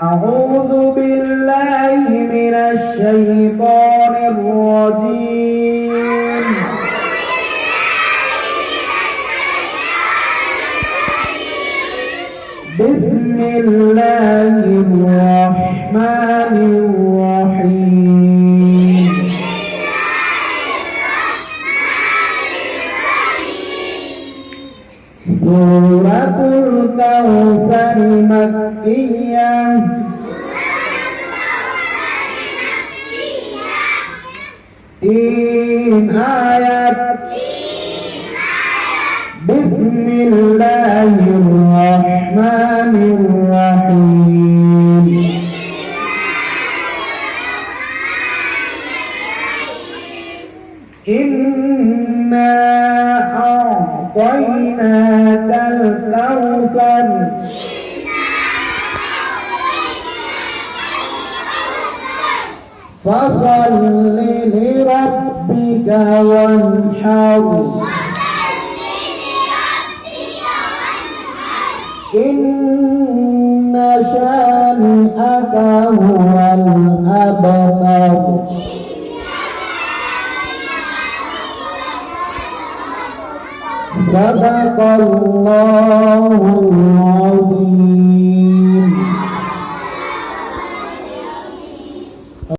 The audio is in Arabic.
أعوذ بالله من الشيطان الرجيم بسم الله الرحمن الرحيم سورة الكوثر مكية तीन आयत बिस्मिल्लाहिर्रहमानिर्रहीम इन्ना अअतैनाकल कौसर फसल्लि लिरब्बिका वन्हर إن شانئك هو الأبتر صدق الله العظيم